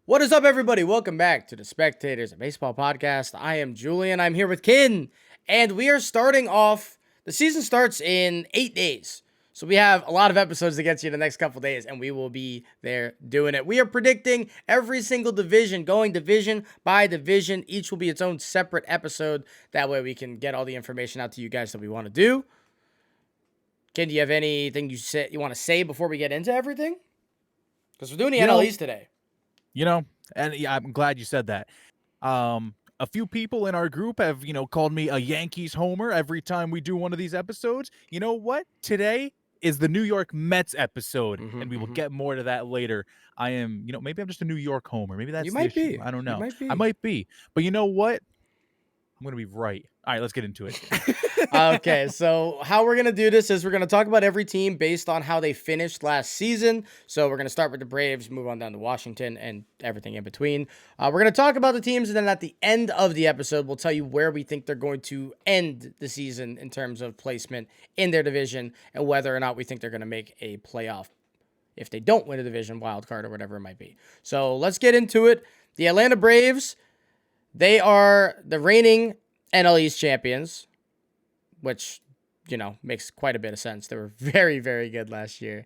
What is up, everybody? Welcome back to the Spectators of Baseball podcast. I am Julian. I'm here with Kin, and we are starting off. The season starts in 8 days, so we have a lot of episodes to get to in the next couple days, and we will be there doing it. We are predicting every single division, going division by division. Each will be its own separate episode. That way, we can get all the information out to you guys that we want to do. Kin, do you have anything you want to say before we get into everything? Because we're doing the NL East today. And yeah, I'm glad you said that. A few people in our group have, called me a Yankees homer every time we do one of these episodes. You know what? Today is the New York Mets episode, and we will get more to that later. I am, maybe I'm just a New York homer. Maybe that's the issue. I don't know. I might be. But you know what? I'm going to be right. All right, let's get into it. Okay, so how we're going to do this is we're going to talk about every team based on how they finished last season. So we're going to start with the Braves, move on down to Washington, and everything in between. We're going to talk about the teams, and then at the end of the episode, we'll tell you where we think they're going to end the season in terms of placement in their division and whether or not we think they're going to make a playoff if they don't win a division, wild card, or whatever it might be. So let's get into it. The Atlanta Braves, they are the reigning NL East champions, which, makes quite a bit of sense. They were very, very good last year.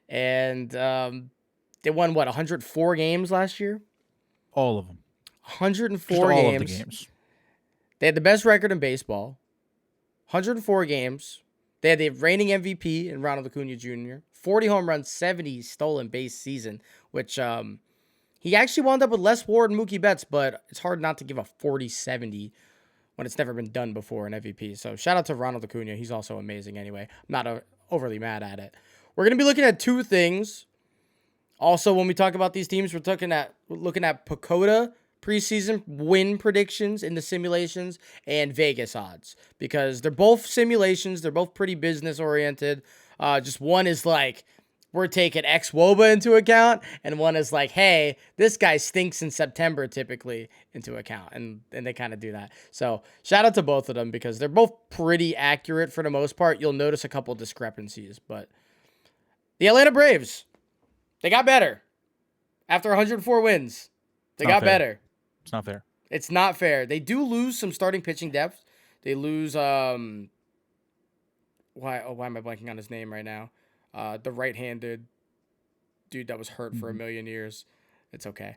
And they won, 104 games last year? All of them. 104 games. All of the games. They had the best record in baseball. 104 games. They had the reigning MVP in Ronald Acuna Jr., 40 home runs, 70 stolen base season, which he actually wound up with less WAR than Mookie Betts, but it's hard not to give a 40-70 when it's never been done before in MVP. So shout out to Ronald Acuna. He's also amazing anyway. I'm not overly mad at it. We're going to be looking at two things. Also, when we talk about these teams, we're looking at PECOTA preseason win predictions in the simulations and Vegas odds, because they're both simulations. They're both pretty business oriented. Just one is like, we're taking xwOBA into account, and one is like, hey, this guy stinks in September typically into account, and they kind of do that. So shout out to both of them because they're both pretty accurate for the most part. You'll notice a couple discrepancies, but the Atlanta Braves, they got better after 104 wins. They got better. It's not fair. It's not fair. They do lose some starting pitching depth. They lose why am I blanking on his name right now? The right-handed dude that was hurt for a million years. It's okay.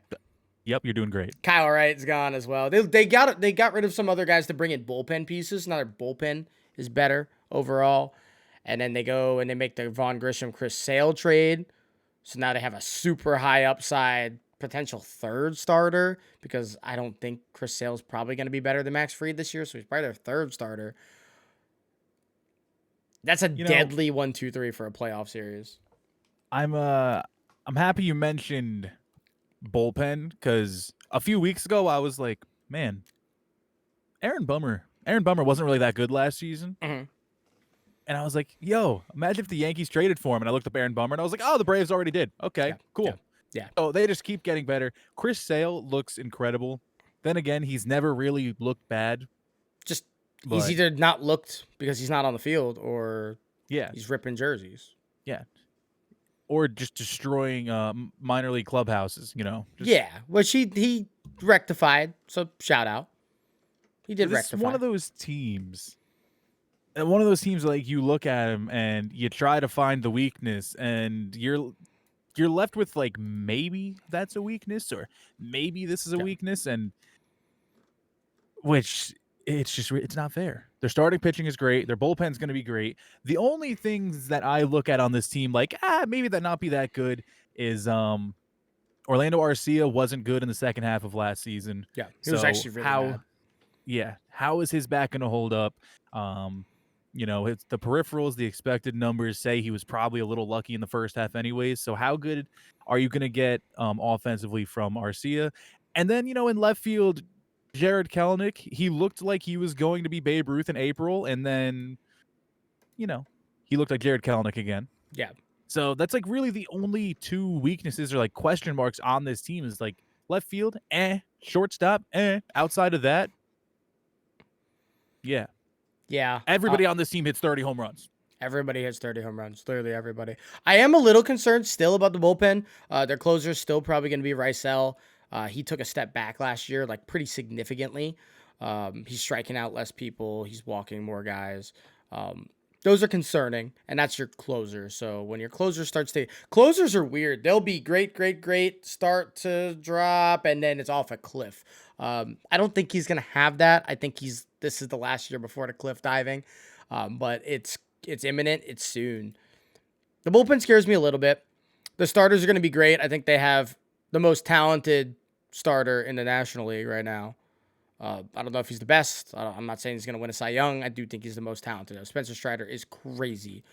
Yep, you're doing great. Kyle Wright's gone as well. They got rid of some other guys to bring in bullpen pieces. Now their bullpen is better overall. And then they go and they make the Vaughn Grisham Chris Sale trade. So now they have a super high upside potential third starter, because I don't think Chris Sale's probably going to be better than Max Fried this year. So he's probably their third starter. That's a deadly 1-2-3 for a playoff series. I'm happy you mentioned bullpen, because a few weeks ago I was like, man, Aaron Bummer wasn't really that good last season. Mm-hmm. And I was like, yo, imagine if the Yankees traded for him. And I looked up Aaron Bummer and I was like, oh, the Braves already did. Okay, cool. Yeah. So they just keep getting better. Chris Sale looks incredible. Then again, he's never really looked bad. He's either not looked because he's not on the field, or he's ripping jerseys. Yeah. Or just destroying minor league clubhouses, Which he rectified, so shout out. He did rectify. It's one of those teams. And one of those teams, like, you look at him and you try to find the weakness, and you're left with, like, maybe that's a weakness, or maybe this is a weakness, and which... it's not fair. Their starting pitching is great. Their bullpen's going to be great. The only things that I look at on this team, like, maybe that not be that good, is Orlando Arcia wasn't good in the second half of last season. Yeah, he was actually really bad. Yeah, how is his back going to hold up? It's the peripherals, the expected numbers say he was probably a little lucky in the first half anyways. So how good are you going to get offensively from Arcia? And then, in left field, Jarred Kelenic, he looked like he was going to be Babe Ruth in April, and then, he looked like Jarred Kelenic again. Yeah. So that's like really the only two weaknesses or like question marks on this team is like left field, shortstop, outside of that, yeah. Everybody on this team hits 30 home runs. Everybody hits 30 home runs. Literally everybody. I am a little concerned still about the bullpen. Their closer is still probably going to be Rysell. He took a step back last year, like pretty significantly. He's striking out less people. He's walking more guys. Those are concerning, and that's your closer. So when your closer starts to, closers are weird. They'll be great, great, great, start to drop, and then it's off a cliff. I don't think he's gonna have that. I think this is the last year before the cliff diving, but it's imminent. It's soon. The bullpen scares me a little bit. The starters are gonna be great. I think they have the most talented starter in the National League right now. I don't know if he's the best. I'm not saying he's going to win a Cy Young. I do think he's the most talented. Spencer Strider is crazy.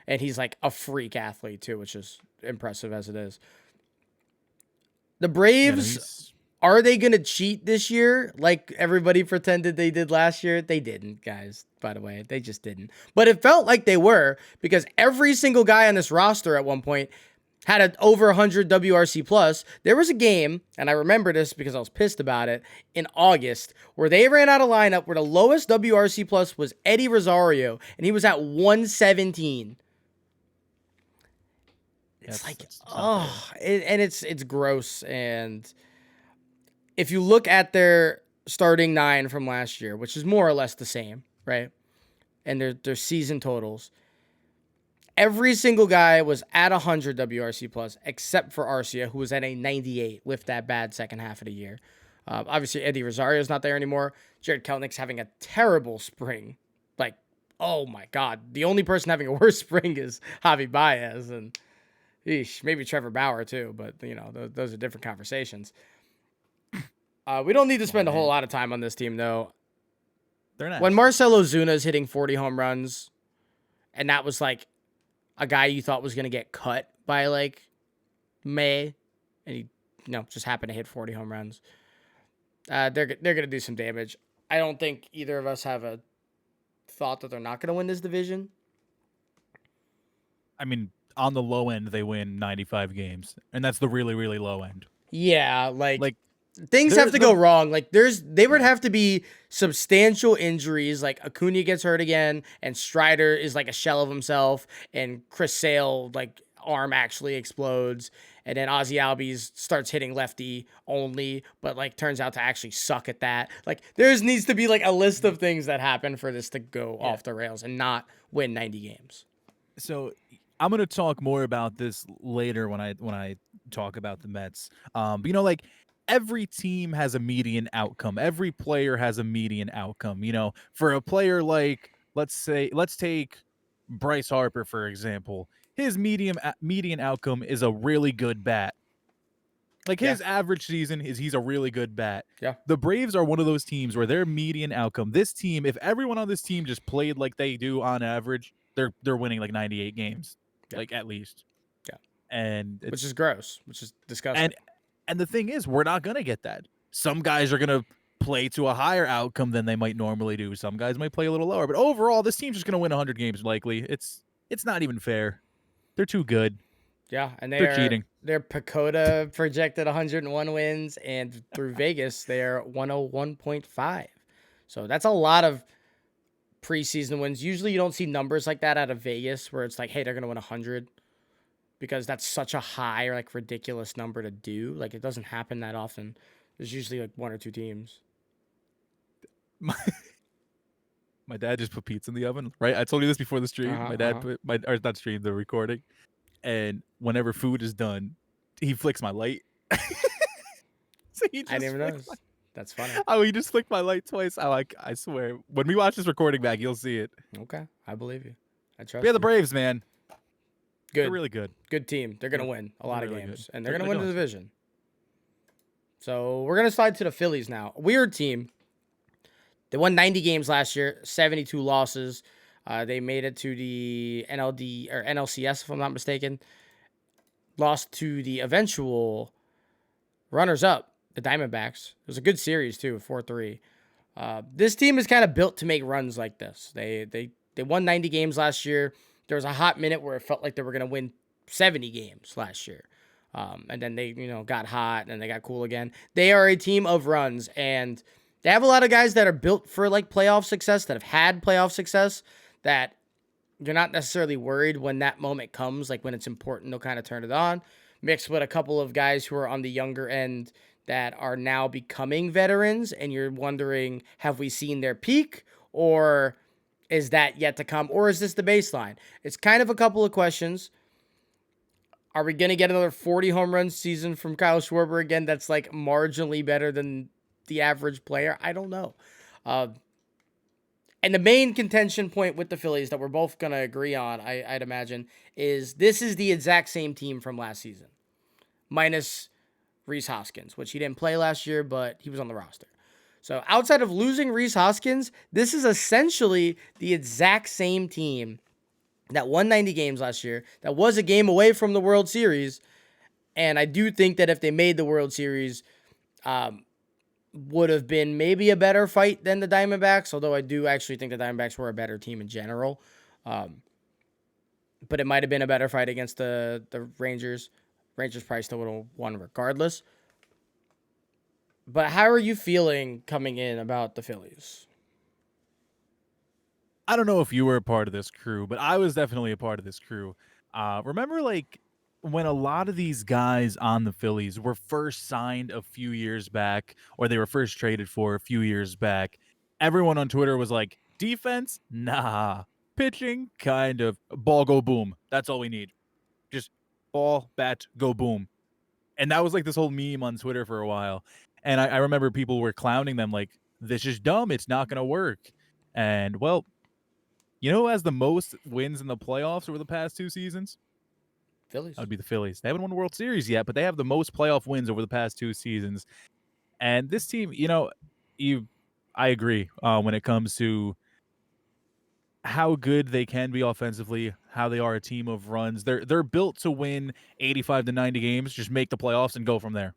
And he's like a freak athlete too, which is impressive as it is. The Braves, are they going to cheat this year like everybody pretended they did last year? They didn't, guys, by the way. They just didn't. But it felt like they were because every single guy on this roster at one point had an over 100 WRC plus. There was a game, and I remember this because I was pissed about it, in August, where they ran out of lineup where the lowest WRC plus was Eddie Rosario, and he was at 117. It's it's gross. And if you look at their starting 9 from last year, which is more or less the same, right? And their season totals, every single guy was at 100 WRC plus, except for Arcia, who was at a 98 with that bad second half of the year. Obviously, Eddie Rosario is not there anymore. Jared Kelenick's having a terrible spring. Like, oh my God. The only person having a worse spring is Javi Baez, and maybe Trevor Bauer too, but, those are different conversations. We don't need to spend a whole lot of time on this team, though. They're not. When Marcell Ozuna is hitting 40 home runs, and that was like a guy you thought was going to get cut by like May, and he just happened to hit 40 home runs. They're going to do some damage. I don't think either of us have a thought that they're not going to win this division. I mean, on the low end, they win 95 games, and that's the really, really low end. Yeah, like things have to go wrong. Like they would have to be substantial injuries. Like Acuna gets hurt again, and Strider is like a shell of himself, and Chris Sale like arm actually explodes, and then Ozzy Albies starts hitting lefty only, but like turns out to actually suck at that. Like there needs to be like a list of things that happen for this to go off the rails and not win 90 games. So I'm gonna talk more about this later when I talk about the Mets. But every team has a median outcome. Every player has a median outcome. For a player like, let's take Bryce Harper, for example. His median outcome is a really good bat. Like his average season is he's a really good bat. Yeah. The Braves are one of those teams where their median outcome, this team, if everyone on this team just played like they do on average, they're winning like 98 games. Yeah. Like at least. Yeah. And which is gross, which is disgusting. And the thing is, we're not going to get that. Some guys are going to play to a higher outcome than they might normally do. Some guys might play a little lower. But overall, this team's just going to win 100 games likely. It's not even fair. They're too good. Yeah, and they're cheating. Their PECOTA projected 101 wins, and through Vegas, they're 101.5. So that's a lot of preseason wins. Usually you don't see numbers like that out of Vegas where it's like, hey, they're going to win 100. Because that's such a high or like ridiculous number to do. Like it doesn't happen that often. There's usually like 1 or 2 teams. My dad just put pizza in the oven, right? I told you this before the stream. My dad put or not stream, the recording. And whenever food is done, he flicks my light. So I didn't even notice. That's funny. He just flicked my light twice. I swear. When we watch this recording back, you'll see it. Okay. I believe you. I trust you. Yeah, the Braves, man. Good. They're really good. Good team. They're going to win a lot of games. Good. And they're going to win the division. So we're going to slide to the Phillies now. Weird team. They won 90 games last year, 72 losses. They made it to the NLD or NLCS, if I'm not mistaken. Lost to the eventual runners-up, the Diamondbacks. It was a good series, too, 4-3. This team is kind of built to make runs like this. They won 90 games last year. There was a hot minute where it felt like they were going to win 70 games last year. And then they, got hot and they got cool again. They are a team of runs, and they have a lot of guys that are built for like playoff success, that have had playoff success, that you're not necessarily worried when that moment comes, like when it's important, they'll kind of turn it on. mixed with a couple of guys who are on the younger end that are now becoming veterans, and you're wondering, have we seen their peak, or is that yet to come, or is this the baseline? It's kind of a couple of questions. Are we going to get another 40 home run season from Kyle Schwarber again that's like marginally better than the average player? I don't know. And the main contention point with the Phillies that we're both going to agree on, I'd imagine, is this is the exact same team from last season, minus Rhys Hoskins, which he didn't play last year, but he was on the roster. So outside of losing Rhys Hoskins, this is essentially the exact same team that won 90 games last year, that was a game away from the World Series. And I do think that if they made the World Series, would have been maybe a better fight than the Diamondbacks, although I do actually think the Diamondbacks were a better team in general. But it might have been a better fight against the Rangers. Rangers probably still would have won regardless. But how are you feeling coming in about the Phillies? I don't know if you were a part of this crew, but I was definitely a part of this crew. Remember, like, when a lot of these guys on the Phillies were first signed a few years back, or they were first traded for a few years back, everyone on Twitter was like, defense? Nah. Pitching? Kind of. Ball, go boom. That's all we need. Just ball, bat, go boom. And that was like this whole meme on Twitter for a while. And I remember people were clowning them like, this is dumb. It's not going to work. And, well, you know who has the most wins in the playoffs over the past 2 seasons? Phillies. That would be the Phillies. They haven't won the World Series yet, but they have the most playoff wins over the past 2 seasons. And this team, I agree when it comes to how good they can be offensively, how they are a team of runs. They're built to win 85 to 90 games, just make the playoffs and go from there.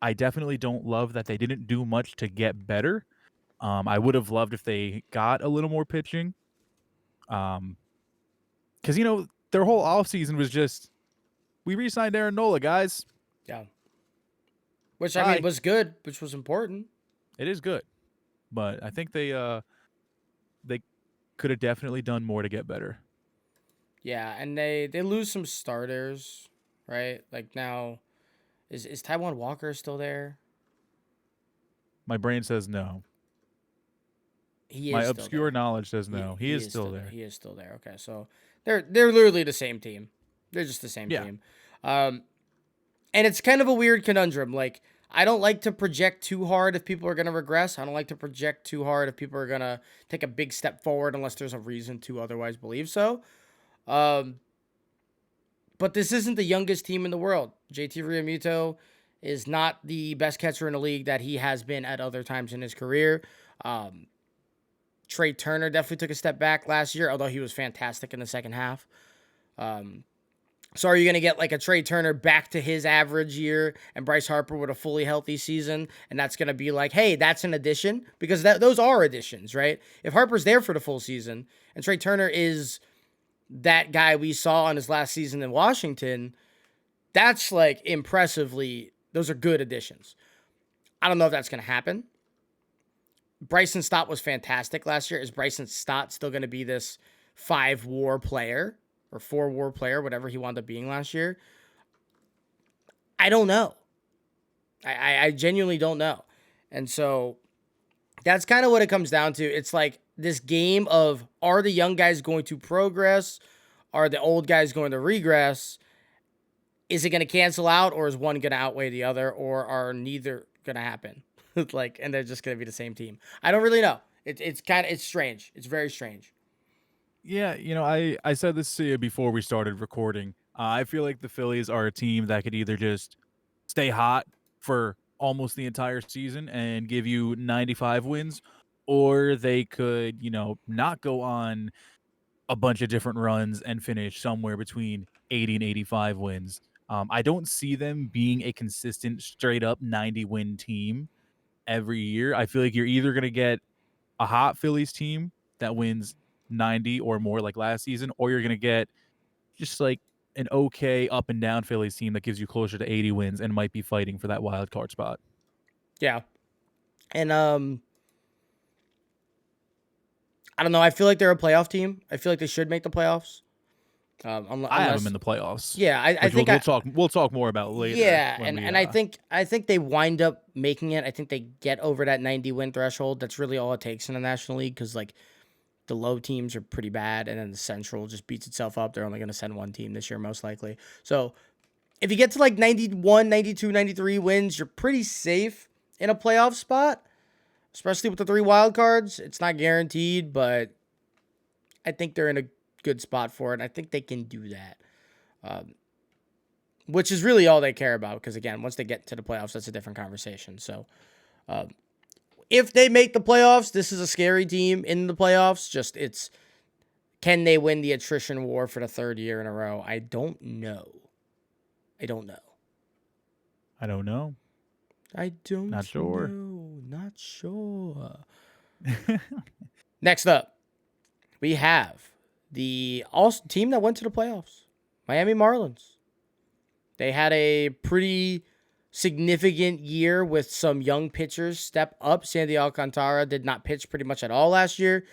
I definitely don't love that they didn't do much to get better. I would have loved if they got a little more pitching. Because, their whole offseason was just, we re-signed Aaron Nola, guys. Yeah. Which, I mean, was good, which was important. It is good. But I think they could have definitely done more to get better. Yeah, and they lose some starters, right? Like now, is Taijuan Walker still there? My brain says no. He is My still obscure there. knowledge says no. He is still there. He is still there. Okay, so they're literally the same team. They're just the same team. And it's kind of a weird conundrum. Like, I don't like to project too hard if people are going to regress. I don't like to project too hard if people are going to take a big step forward unless there's a reason to otherwise believe so. But this isn't the youngest team in the world. JT Realmuto is not the best catcher in the league that he has been at other times in his career. Trey Turner definitely took a step back last year, although he was fantastic in the second half. So are you going to get like a Trey Turner back to his average year and Bryce Harper with a fully healthy season? And that's going to be like, hey, that's an addition? Because those are additions, right? If Harper's there for the full season and Trey Turner is that guy we saw in his last season in Washington, that's like impressively, those are good additions. I don't know if that's going to happen. Bryson Stott was fantastic last year. Is Bryson Stott still going to be this 5-WAR player or 4-WAR player, whatever he wound up being last year? I don't know. I genuinely don't know. And so that's kind of what it comes down to. It's like this game of, are the young guys going to progress? Are the old guys going to regress? Is it going to cancel out, or is one going to outweigh the other, or are neither going to happen? And they're just going to be the same team. I don't really know. It's strange. It's very strange. Yeah, I said this to you before we started recording. I feel like the Phillies are a team that could either just stay hot for almost the entire season and give you 95 wins, or they could, not go on a bunch of different runs and finish somewhere between 80 and 85 wins. I don't see them being a consistent, straight up 90-win team every year. I feel like you're either going to get a hot Phillies team that wins 90 or more like last season, or you're going to get just like an okay up and down Phillies team that gives you closer to 80 wins and might be fighting for that wild card spot. Yeah. And I don't know. I feel like they're a playoff team. I feel like they should make the playoffs. I have Unless, them in the playoffs. yeah, I Which think we'll talk more about later yeah, when we and I think they wind up making it. I think they get over that 90 win threshold. That's really all it takes in the National League because like the low teams are pretty bad, and then the Central just beats itself up. They're only going to send one team this year, most likely. So if you get to like 91, 92, 93 wins, you're pretty safe in a playoff spot, especially with the 3 wild cards. It's not guaranteed, but I think they're in a good spot for it. And I think they can do that, which is really all they care about. Because again, once they get to the playoffs, that's a different conversation. So if they make the playoffs, this is a scary team in the playoffs. Just can they win the attrition war for the 3rd year in a row? I don't know. I don't know. Not sure. know. Not sure. Next up, we have the team that went to the playoffs, Miami Marlins. They had a pretty significant year with some young pitchers step up. Sandy Alcantara did not pitch pretty much at all last year.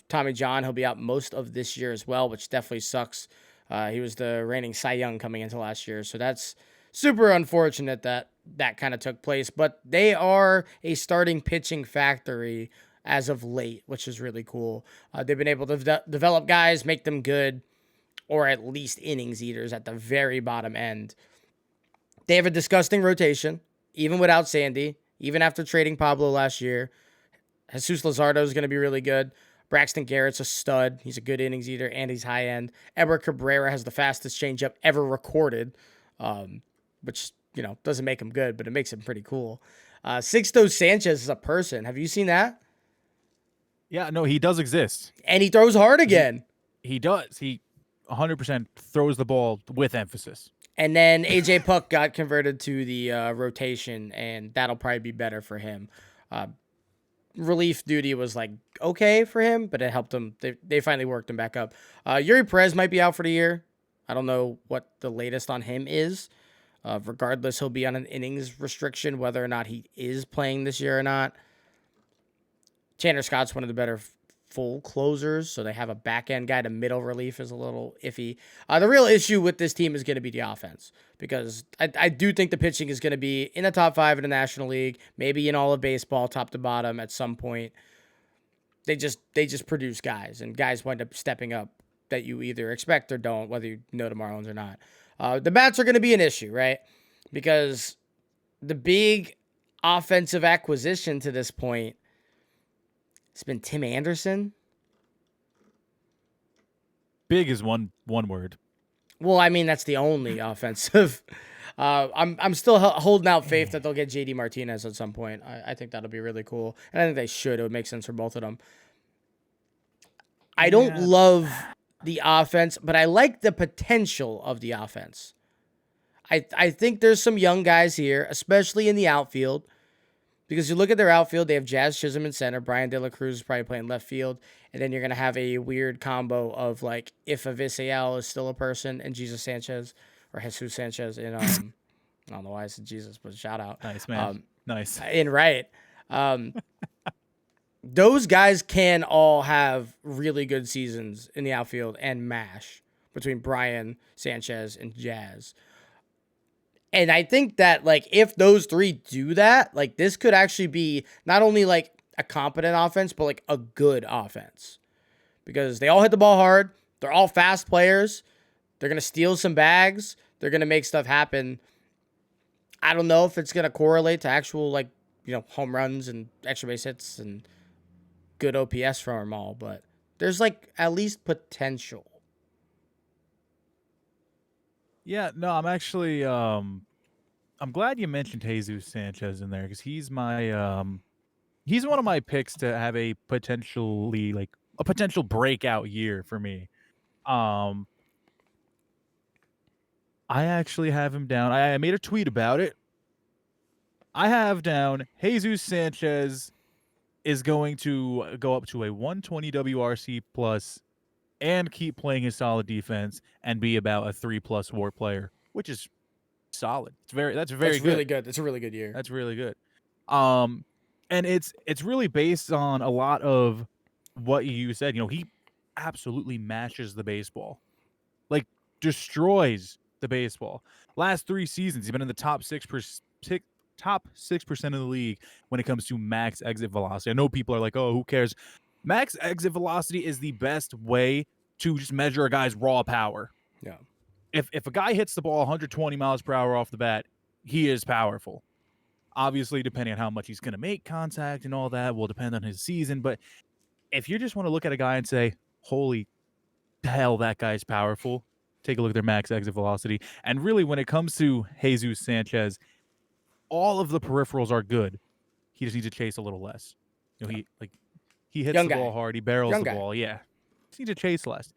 Tommy John, he'll be out most of this year as well, which definitely sucks. He was the reigning Cy Young coming into last year, so that's super unfortunate that kind of took place. But they are a starting pitching factory as of late, which is really cool. They've been able to develop guys, make them good, or at least innings eaters at the very bottom end. They have a disgusting rotation, even without Sandy, even after trading Pablo last year. Jesus Luzardo is going to be really good. Braxton Garrett's a stud. He's a good innings eater, and he's high end. Edward Cabrera has the fastest changeup ever recorded, which, doesn't make him good, but it makes him pretty cool. Sixto Sanchez is a person. Have you seen that? Yeah, no, he does exist. And he throws hard again. He does. He 100% throws the ball with emphasis. And then AJ Puck got converted to the rotation, and that'll probably be better for him. Relief duty was like okay for him, but it helped him. They finally worked him back up. Yuri Perez might be out for the year. I don't know what the latest on him is. Regardless, he'll be on an innings restriction, whether or not he is playing this year or not. Tanner Scott's one of the better full closers, so they have a back-end guy. The middle relief is a little iffy. The real issue with this team is going to be the offense, because I do think the pitching is going to be in the top 5 in the National League, maybe in all of baseball, top to bottom at some point. They just produce guys, and guys wind up stepping up that you either expect or don't, whether you know the Marlins or not. The bats are going to be an issue, right? Because the big offensive acquisition to this point, it's been Tim Anderson. Big is one word. Well, I mean, that's the only offensive. I'm still holding out faith that they'll get JD Martinez at some point. I think that'll be really cool, and I think they should. It would make sense for both of them. I don't love the offense, but I like the potential of the offense. I think there's some young guys here, especially in the outfield. Because you look at their outfield, they have Jazz Chisholm in center. Brian De La Cruz is probably playing left field. And then you're going to have a weird combo of, like, if Avisail is still a person and Jesus Sanchez in, I don't know why I said Jesus, but shout out. Nice, man. Nice. In right. Those guys can all have really good seasons in the outfield and mash between Brian, Sanchez, and Jazz. And I think that, like, if those 3 do that, like, this could actually be not only, like, a competent offense, but, like, a good offense. Because they all hit the ball hard. They're all fast players. They're going to steal some bags. They're going to make stuff happen. I don't know if it's going to correlate to actual, like, home runs and extra base hits and good OPS from them all. But there's, like, at least potential. Yeah, no, I'm actually I'm glad you mentioned Jesus Sanchez in there, because he's my he's one of my picks to have a potential breakout year for me. I actually have him down. I made a tweet about it. I have down Jesus Sanchez is going to go up to a 120 WRC plus and keep playing his solid defense and be about a 3+ WAR player, which is solid. That's really good. That's a really good year. That's really good. And it's really based on a lot of what you said. He absolutely mashes the baseball. Like, destroys the baseball. Last 3 seasons, he's been in the top 6% of the league when it comes to max exit velocity. I know people are like, "Oh, who cares?" Max exit velocity is the best way to just measure a guy's raw power. Yeah. If a guy hits the ball 120 miles per hour off the bat, he is powerful. Obviously, depending on how much he's going to make contact and all that will depend on his season. But if you just want to look at a guy and say, "Holy hell, that guy's powerful," take a look at their max exit velocity. And really, when it comes to Jesus Sanchez, all of the peripherals are good. He just needs to chase a little less. He hits Young the guy. ball hard. He barrels Young the guy. ball. Yeah, just needs to chase less.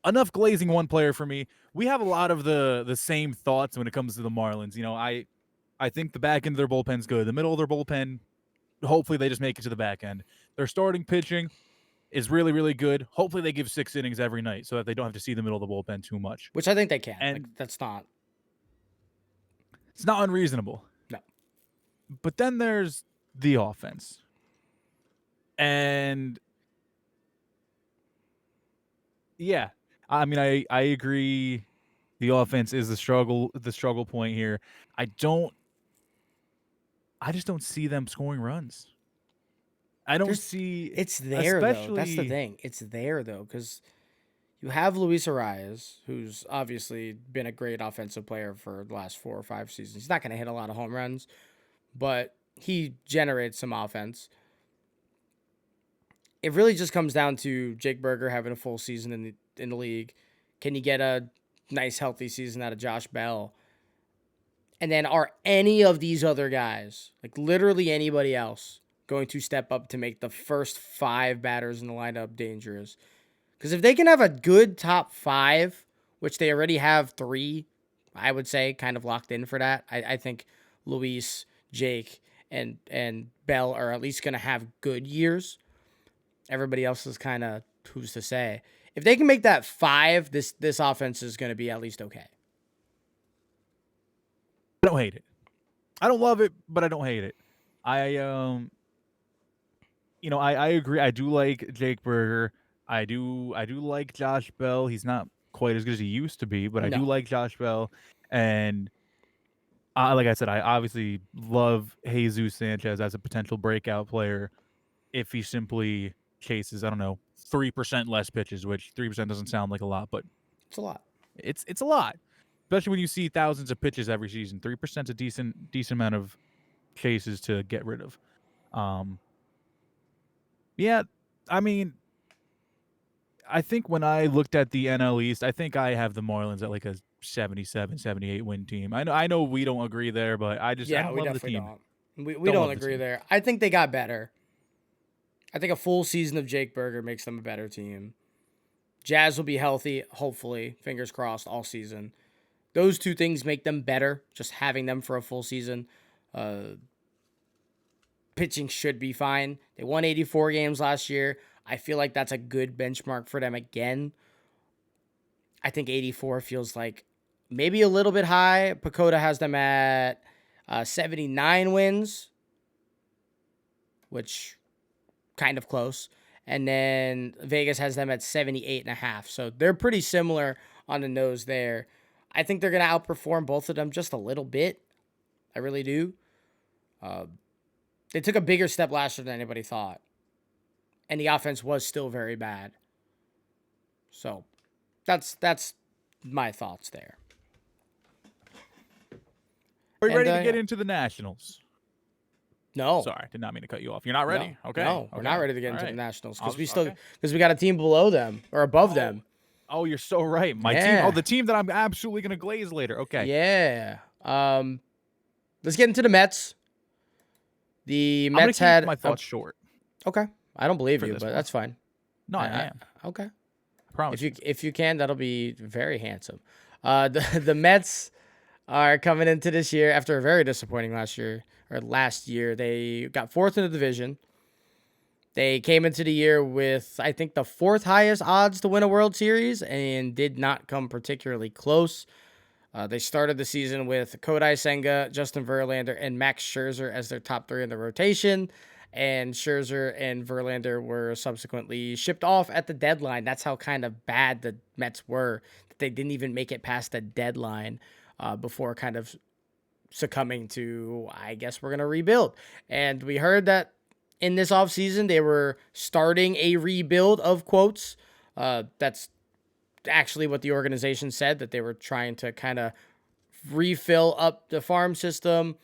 Enough glazing one player for me. We have a lot of the same thoughts when it comes to the Marlins. I think the back end of their bullpen's good. The middle of their bullpen, hopefully they just make it to the back end. Their starting pitching is really, really good. Hopefully they give 6 innings every night so that they don't have to see the middle of the bullpen too much. Which I think they can. And That's not. it's not unreasonable. No. But then there's the offense. And yeah, I mean, I agree. The offense is the struggle point here. I just don't see them scoring runs. I don't see It's there, though. That's the especially thing. It's there, though, because you have Luis Arias, who's obviously been a great offensive player for the last 4 or 5 seasons. He's not going to hit a lot of home runs, but he generates some offense. It really just comes down to Jake Burger having a full season in the league. Can you get a nice, healthy season out of Josh Bell? And then are any of these other guys, like literally anybody else, going to step up to make the first 5 batters in the lineup dangerous? Because if they can have a good top 5, which they already have 3, I would say kind of locked in for that. I think Luis, Jake, and Bell are at least going to have good years. Everybody else is kind of who's to say. If they can make that 5, this offense is going to be at least okay. I don't hate it. I don't love it, but I don't hate it. I agree. I do like Jake Burger. I do like Josh Bell. He's not quite as good as he used to be, but I do No. like Josh Bell. And like I said, I obviously love Jesus Sanchez as a potential breakout player if he simply chases, I don't know, 3% less pitches, which 3% doesn't sound like a lot, but It's a lot. it's a lot. Especially when you see thousands of pitches every season. 3% is a decent amount of chases to get rid of. Yeah, I mean, I think when I looked at the NL East, I think I have the Marlins at like a 77, 78 win team. I know we don't agree there, but I don't We love the definitely team. don't. We Don't don't love the agree team. there. I think they got better. I think a full season of Jake Burger makes them a better team. Jazz will be healthy, hopefully, fingers crossed, all season. Those 2 things make them better, just having them for a full season. Pitching should be fine. They won 84 games last year. I feel like that's a good benchmark for them again. I think 84 feels like maybe a little bit high. Pacoda has them at 79 wins, which kind of close. And then Vegas has them at 78.5. So they're pretty similar on the nose there. I think they're going to outperform both of them just a little bit. I really do. They took a bigger step last year than anybody thought. And the offense was still very bad. So that's my thoughts there. Are you And, ready to get into the Nationals? No. Sorry, did not mean to cut you off. You're not ready. Okay. No, we're Okay. not ready to get All into right. the Nationals I'll because we just- still okay. because we got a team below them or above them. Oh, you're so right. My team. Yeah. Oh, the team that I'm absolutely gonna glaze later. Okay. Yeah. Let's get into the Mets. The I'm gonna Mets keep had my thoughts short. okay. I don't believe for you, this but one. that's fine. No, I am. Okay. I promise. If you can, that'll be very handsome. The Mets are coming into this year after a very disappointing last year. They got 4th in the division. They came into the year with, I think, the 4th highest odds to win a World Series and did not come particularly close. They started the season with Kodai Senga, Justin Verlander, and Max Scherzer as their top 3 in the rotation. and Scherzer and Verlander were subsequently shipped off at the deadline. That's how kind of bad the Mets were. They didn't even make it past the deadline before kind of succumbing to, I guess we're going to rebuild. And we heard that in this offseason, they were starting a rebuild of quotes. That's actually what the organization said, that they were trying to kind of refill up the farm system,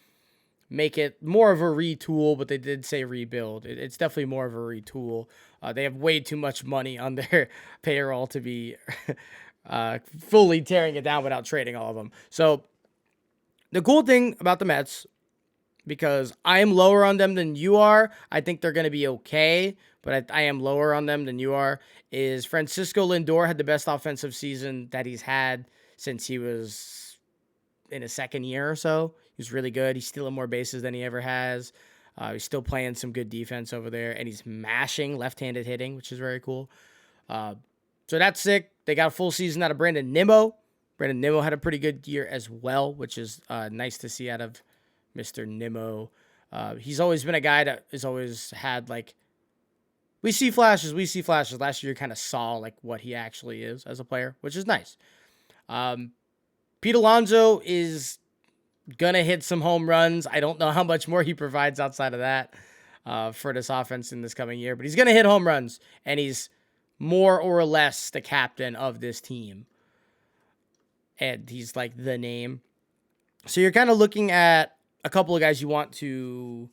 make it more of a retool, but they did say rebuild. It's definitely more of a retool. They have way too much money on their payroll to be fully tearing it down without trading all of them. So the cool thing about the Mets, because I am lower on them than you are, I think they're going to be okay, but I am lower on them than you are, is Francisco Lindor had the best offensive season that he's had since he was in his second year or so. He was really good. He's stealing more bases than he ever has. He's still playing some good defense over there, and he's mashing left-handed hitting, which is very cool. So that's sick. They got a full season out of Brandon Nimmo. Brandon Nimmo had a pretty good year as well, which is nice to see out of Mr. Nimmo. He's always been a guy that has always had, like, we see flashes. Last year, kind of saw, like, what he actually is as a player, which is nice. Pete Alonso is going to hit some home runs. I don't know how much more he provides outside of that for this offense in this coming year, but he's going to hit home runs, and he's more or less the captain of this team. And he's like the name. So you're kind of looking at a couple of guys you want to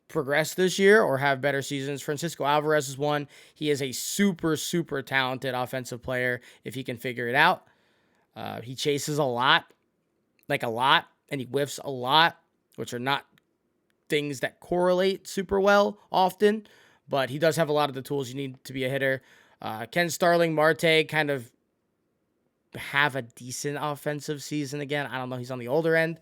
progress this year or have better seasons. Francisco Alvarez is one. He is a super, super talented offensive player if he can figure it out. He chases a lot, and he whiffs a lot, which are not things that correlate super well often, but he does have a lot of the tools you need to be a hitter. Ken Starling Marte kind of have a decent offensive season again. I don't know. He's on the older end.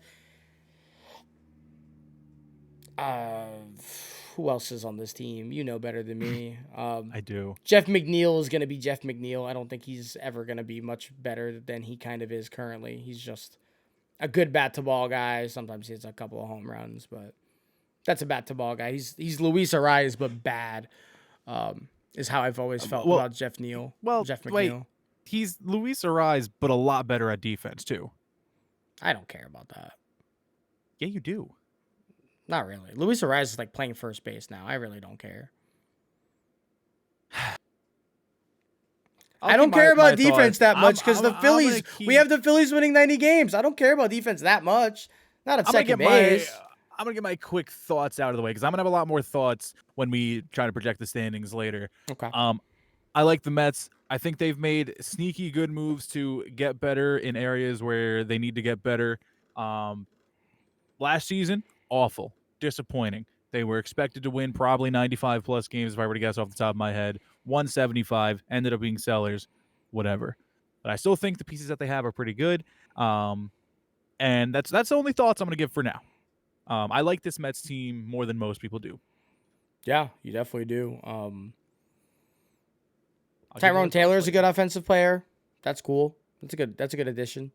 Who else is on this team? You know better than me. I do. Jeff McNeil is going to be Jeff McNeil. I don't think he's ever going to be much better than he kind of is currently. He's just a good bat-to-ball guy. Sometimes he hits a couple of home runs, but that's a bat-to-ball guy. He's Luis Arias, but bad, is how I've always felt about Jeff McNeil. Wait, he's Luis Arias, but a lot better at defense, too. I don't care about that. Yeah, you do. Not really. Luis Arias is like playing first base now. I really don't care. I don't care about defense that much because the Phillies, we have the Phillies winning 90 games. I don't care about defense that much. Not at second base. I'm going to get my quick thoughts out of the way because I'm going to have a lot more thoughts when we try to project the standings later. Okay. I like the Mets. I think they've made sneaky good moves to get better in areas where they need to get better. Last season, awful. Disappointing. They were expected to win probably 95 plus games if I were to guess off the top of my head. 175 ended up being sellers, whatever. But I still think the pieces that they have are pretty good. And that's the only thoughts I'm going to give for now. I like this Mets team more than most people do. Yeah, you definitely do. Tyrone Taylor is a good offensive player. That's cool. That's a good addition.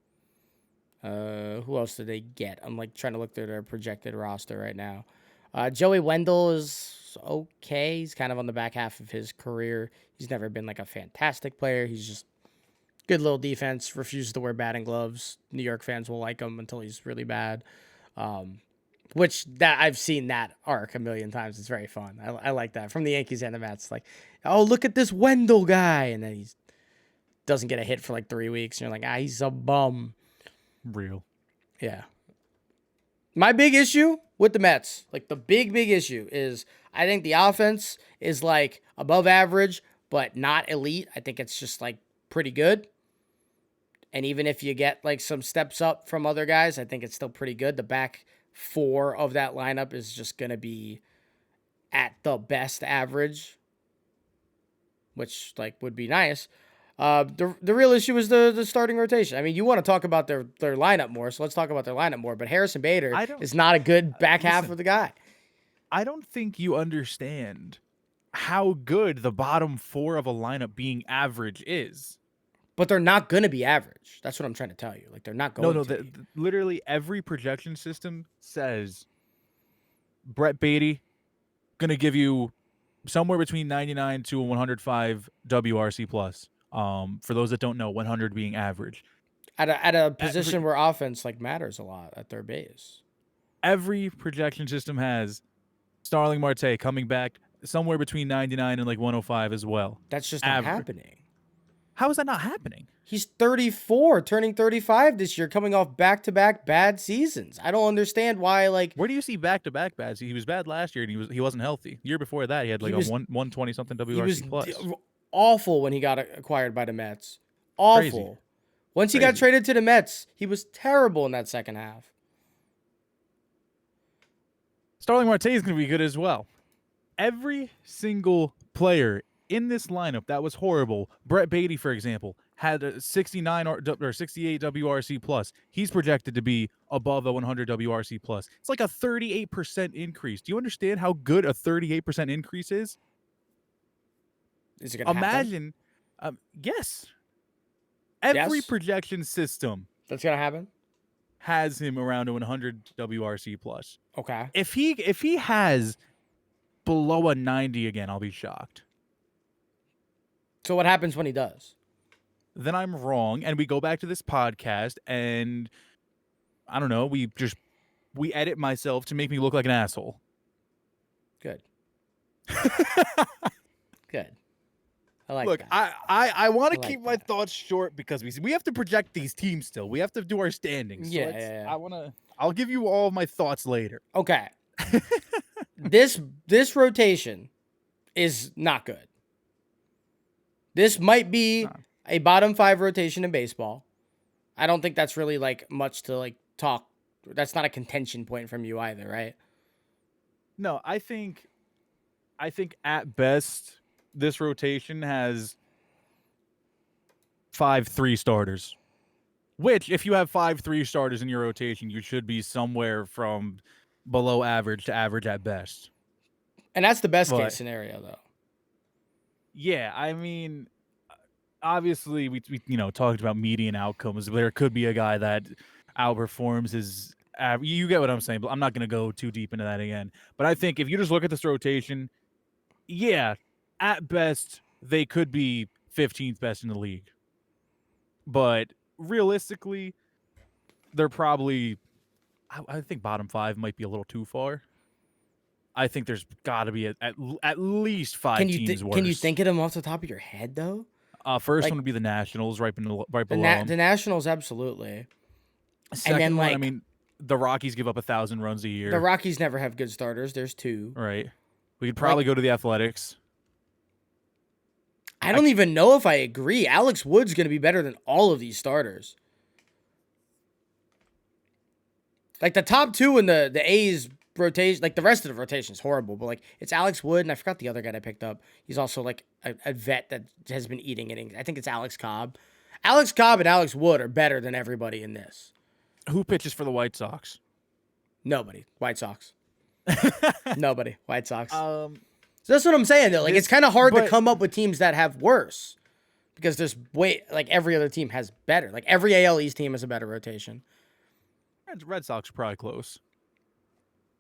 Who else did they get? I'm like trying to look through their projected roster right now. Joey Wendell is okay. He's kind of on the back half of his career. He's never been like a fantastic player. He's just good little defense, refuses to wear batting gloves. New York fans will like him until he's really bad. Which that I've seen that arc a million times. It's very fun. I like that from the Yankees and the Mets. Like, oh, look at this Wendell guy. And then he doesn't get a hit for like 3 weeks. And you're like, he's a bum. Real. Yeah. My big issue with the Mets, like the big issue is I think the offense is like above average, but not elite. I think it's just like pretty good. And even if you get like some steps up from other guys, I think it's still pretty good. The back four of that lineup is just going to be at the best average, which like would be nice. The real issue is the starting rotation. I mean, you want to talk about their lineup more, so let's talk about their lineup more. But Harrison Bader is not a good back half of the guy. I don't think you understand how good the bottom four of a lineup being average is. But they're not going to be average. That's what I'm trying to tell you. Like, they're not going to be. Literally every projection system says Brett Beatty, going to give you somewhere between 99 to 105 WRC plus. For those that don't know, 100 being average. At a position where offense like matters a lot at third base. Every projection system has Starling Marte coming back somewhere between 99 and like 105 as well. That's just not happening. How is that not happening? He's 34, turning 35 this year, coming off back-to-back bad seasons. I don't understand why. Like, where do you see back-to-back bad? He was bad last year, and he wasn't healthy. The year before that, he had like a 120 something WRC plus. Awful when he got acquired by the Mets. Awful. Crazy. Once he got traded to the Mets, he was terrible in that second half. Starling Marte is going to be good as well. Every single player in this lineup that was horrible, Brett Beatty, for example, had a 69 or 68 WRC plus. He's projected to be above a 100 WRC plus. It's like a 38% increase. Do you understand how good a 38% increase is? Is it going to happen? Imagine, yes. Every projection system that's going to happen has him around a 100 WRC plus. Okay. If he has below a 90 again, I'll be shocked. So what happens when he does? Then I'm wrong, and we go back to this podcast, and I don't know, we edit myself to make me look like an asshole. Good. Good. I like Look, that. I want to keep my thoughts short because we have to project these teams still. We have to do our standings. So yeah. I'll give you all of my thoughts later. Okay. This rotation is not good. This might be a bottom 5 rotation in baseball. I don't think that's really like much to like talk. That's not a contention point from you either, right? No, I think at best this rotation has 5 3 starters. Which, if you have 5 3 starters in your rotation, you should be somewhere from below average to average at best. And that's the best case scenario, though. Yeah, I mean, obviously, we talked about median outcomes. There could be a guy that outperforms his. You get what I'm saying, but I'm not going to go too deep into that again. But I think if you just look at this rotation, yeah, at best they could be 15th best in the league. But realistically, they're probably. I think bottom 5 might be a little too far. I think there's got to be at least 5 teams worse. Can you think of them off the top of your head, though? First one would be the Nationals, right below them. The Nationals, absolutely. Second and then, one, I mean, the Rockies give up 1,000 runs a year. The Rockies never have good starters. There's 2. Right. We could probably go to the Athletics. I don't even know if I agree. Alex Wood's going to be better than all of these starters. Like, the top 2 in the A's rotation, like, the rest of the rotation is horrible, but, like, it's Alex Wood, and I forgot the other guy I picked up. He's also, like, a vet that has been eating innings. I think it's Alex Cobb. Alex Cobb and Alex Wood are better than everybody in this. Who pitches for the White Sox? Nobody. White Sox. Nobody. White Sox. So that's what I'm saying, though. Like, it's kind of hard to come up with teams that have worse because there's every other team has better. Like, every AL East team has a better rotation. Red Sox are probably close.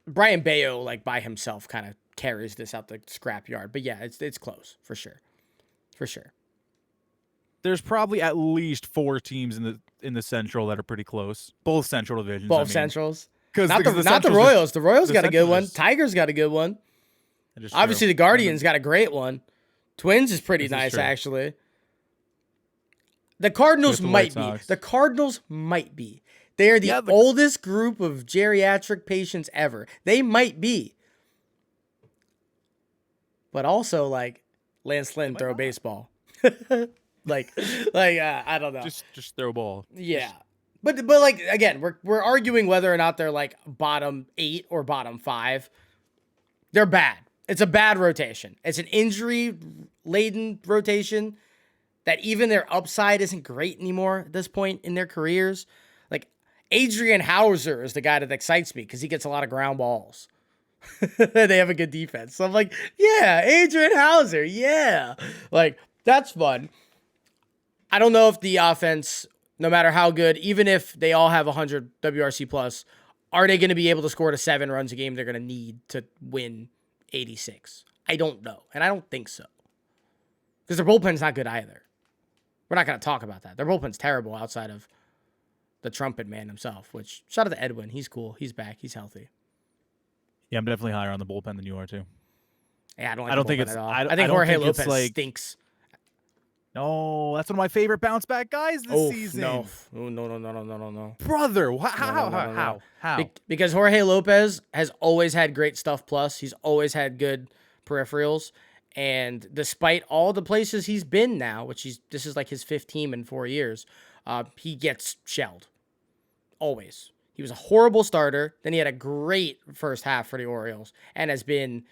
Brian Bayo, like, by himself kind of carries this out the scrapyard. But, yeah, it's close, for sure. For sure. There's probably at least 4 teams in the Central that are pretty close. Both Central divisions. Both Centrals. Not the Royals. The Royals got a good one. Tigers got a good one. Obviously, the Guardians got a great one. Twins is pretty nice, actually. The Cardinals might be. The Cardinals might be. They are the oldest group of geriatric patients ever. They might be. But also, like, Lance Lynn throw a baseball. like, I don't know. Just throw a ball. Yeah. But like, again, we're arguing whether or not they're, like, bottom 8 or bottom 5. They're bad. It's a bad rotation. It's an injury-laden rotation that even their upside isn't great anymore at this point in their careers. Like, Adrian Hauser is the guy that excites me because he gets a lot of ground balls. They have a good defense. So I'm like, yeah, Adrian Hauser, yeah. Like, that's fun. I don't know if the offense, no matter how good, even if they all have 100 WRC plus, are they going to be able to score to 7 runs a game they're going to need to win 86. I don't know, and I don't think so. Because their bullpen's not good either. We're not going to talk about that. Their bullpen's terrible outside of the trumpet man himself, which, shout out to Edwin. He's cool. He's back. He's healthy. Yeah, I'm definitely higher on the bullpen than you are, too. Yeah, I don't like I don't the think bullpen it's. at all. I I think don't Jorge think it's Lopez like. stinks. No, that's one of my favorite bounce back guys this season. No. Oh, no. Brother, No. how? Because Jorge Lopez has always had great stuff plus. He's always had good peripherals. And despite all the places he's been now, this is like his fifth team in 4 years, he gets shelled. Always. He was a horrible starter. Then he had a great first half for the Orioles and has been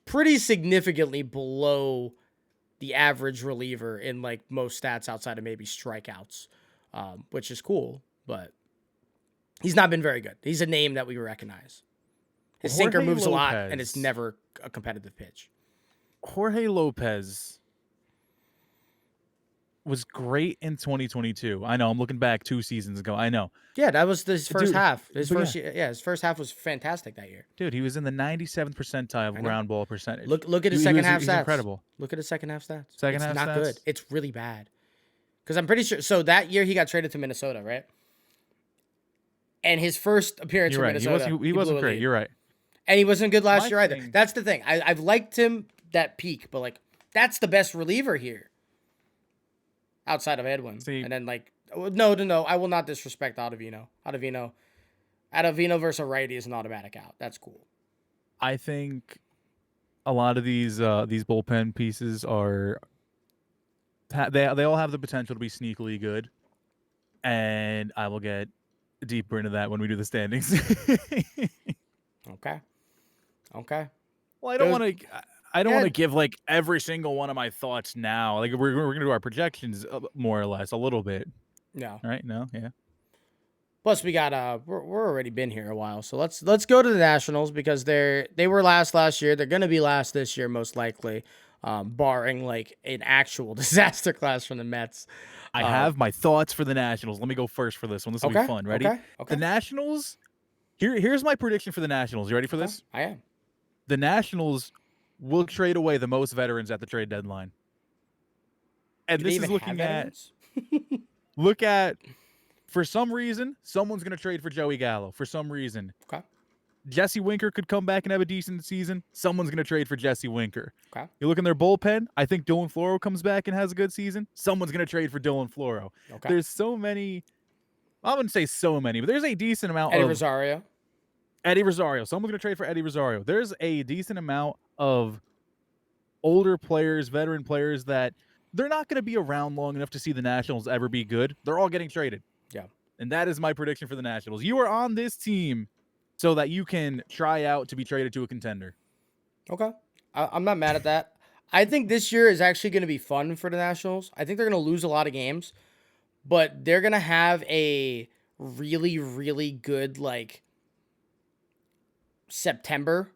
pretty significantly below the average reliever in like most stats outside of maybe strikeouts, which is cool, but he's not been very good. He's a name that we recognize. His sinker moves a lot, and it's never a competitive pitch. Jorge Lopez was great in 2022. I know. I'm looking back 2 seasons ago. I know. Yeah, that was his first half. His first half was fantastic that year. Dude, he was in the 97th percentile of ground ball percentage. Look at his second half stats. Incredible. Look at his second half stats. Second half stats. It's not good. stats? It's really bad. Because I'm pretty sure. So that year he got traded to Minnesota, right? And his first appearance for Minnesota, he wasn't great. You're right. And he wasn't good last year either. That's the thing. I've liked him that peak, but like that's the best reliever here, outside of Edwin. And then like no, I will not disrespect Ottavino. Ottavino versus a righty is an automatic out. That's cool. I think a lot of these bullpen pieces are they all have the potential to be sneakily good, and I will get deeper into that when we do the standings. Okay. Well, I don't want to give like every single one of my thoughts now. Like we're gonna do our projections more or less a little bit. No. Right? No. Yeah. Plus, we got we're already been here a while, so let's go to the Nationals because they were last year. They're gonna be last this year most likely, barring like an actual disaster class from the Mets. I have my thoughts for the Nationals. Let me go first for this one. This will be fun. Ready? Okay. The Nationals. Here's my prediction for the Nationals. You ready for this? I am. The Nationals will trade away the most veterans at the trade deadline. And this is looking at for some reason, someone's going to trade for Joey Gallo. For some reason. Okay. Jesse Winker could come back and have a decent season. Someone's going to trade for Jesse Winker. Okay. You look in their bullpen. I think Dylan Floro comes back and has a good season. Someone's going to trade for Dylan Floro. Okay. There's so many. I wouldn't say so many, but there's a decent amount Eddie of Rosario. Someone's going to trade for Eddie Rosario. There's a decent amount of older players, veteran players that they're not going to be around long enough to see the Nationals ever be good. They're all getting traded. Yeah. And that is my prediction for the Nationals. You are on this team so that you can try out to be traded to a contender. Okay. I'm not mad at that. I think this year is actually going to be fun for the Nationals. I think they're going to lose a lot of games, but they're going to have a really, really good, like, September.